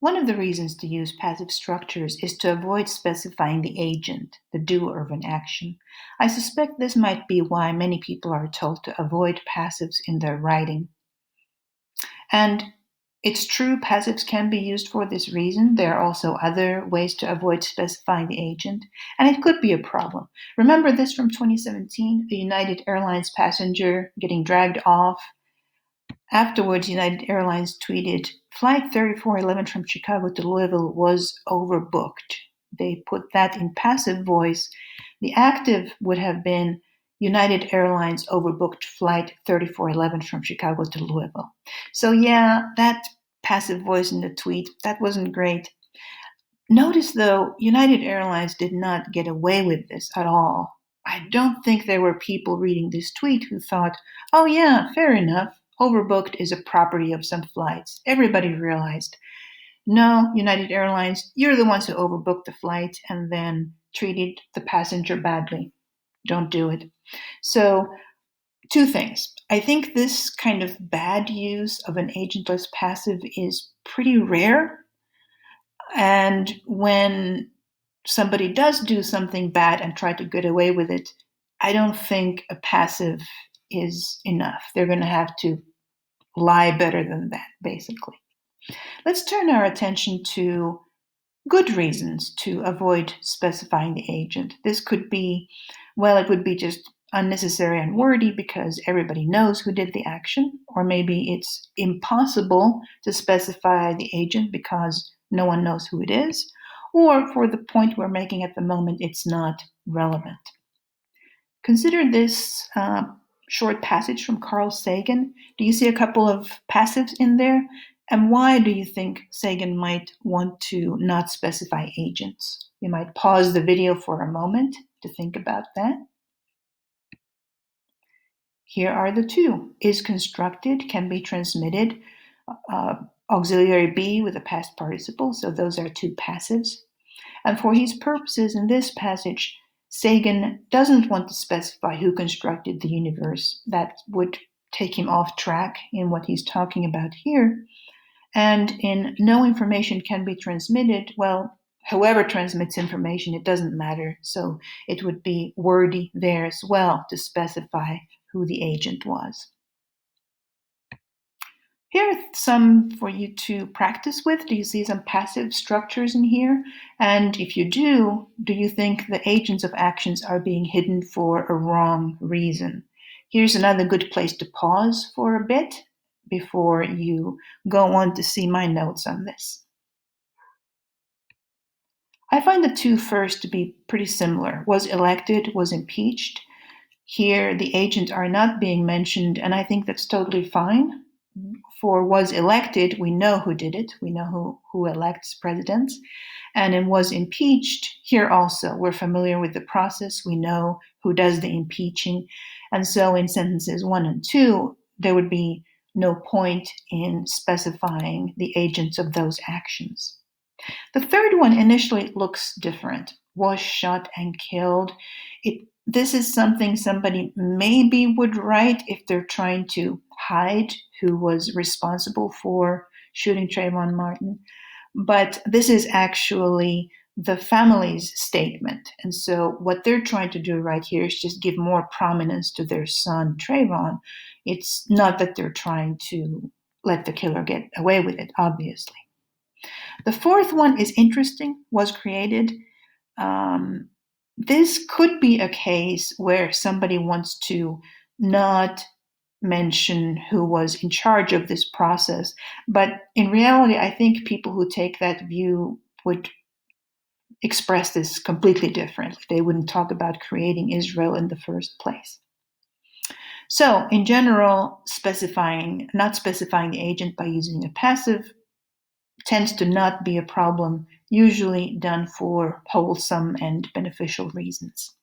One of the reasons to use passive structures is to avoid specifying the agent, the doer of an action. I suspect this might be why many people are told to avoid passives in their writing. And it's true, passives can be used for this reason. There are also other ways to avoid specifying the agent, and it could be a problem. Remember this from 2017, a United Airlines passenger getting dragged off. Afterwards, United Airlines tweeted, Flight 3411 from Chicago to Louisville was overbooked. They put that in passive voice. The active would have been United Airlines overbooked Flight 3411 from Chicago to Louisville. So, yeah, that passive voice in the tweet, that wasn't great. Notice, though, United Airlines did not get away with this at all. I don't think there were people reading this tweet who thought, oh, yeah, fair enough. Overbooked is a property of some flights. Everybody realized. No, United Airlines, you're the ones who overbooked the flight and then treated the passenger badly. Don't do it. So, two things. I think this kind of bad use of an agentless passive is pretty rare. And when somebody does do something bad and try to get away with it, I don't think a passive is enough. They're going to have to lie better than that, basically. Let's turn our attention to good reasons to avoid specifying the agent. This could be, well, it would be just unnecessary and wordy because everybody knows who did the action, or maybe it's impossible to specify the agent because no one knows who it is, or for the point we're making at the moment, it's not relevant. Consider this short passage from Carl Sagan. Do you see a couple of passives in there? And why do you think Sagan might want to not specify agents? You might pause the video for a moment to think about that. Here are the two. Is constructed, can be transmitted, auxiliary be with a past participle, so those are two passives. And for his purposes in this passage, Sagan doesn't want to specify who constructed the universe. That would take him off track in what he's talking about here. And in no information can be transmitted, well, whoever transmits information, it doesn't matter. So it would be wordy there as well to specify who the agent was. Here are some for you to practice with. Do you see some passive structures in here? And if you do you think the agents of actions are being hidden for a wrong reason? Here's another good place to pause for a bit before you go on to see my notes on this. I find the two first to be pretty similar. Was elected, was impeached. Here, the agents are not being mentioned, and I think that's totally fine. For was elected, we know who did it. We know who elects presidents. And in was impeached, here also, we're familiar with the process. We know who does the impeaching. And so in sentences 1 and 2, there would be no point in specifying the agents of those actions. The third one initially looks different. Was shot and killed. This is something somebody maybe would write if they're trying to hide who was responsible for shooting Trayvon Martin. But this is actually the family's statement. And so what they're trying to do right here is just give more prominence to their son, Trayvon. It's not that they're trying to let the killer get away with it, obviously. The fourth one is interesting, was created. This could be a case where somebody wants to not mention who was in charge of this process. But in reality, I think people who take that view would express this completely differently. They wouldn't talk about creating Israel in the first place. So, in general, not specifying the agent by using a passive tends to not be a problem, usually done for wholesome and beneficial reasons.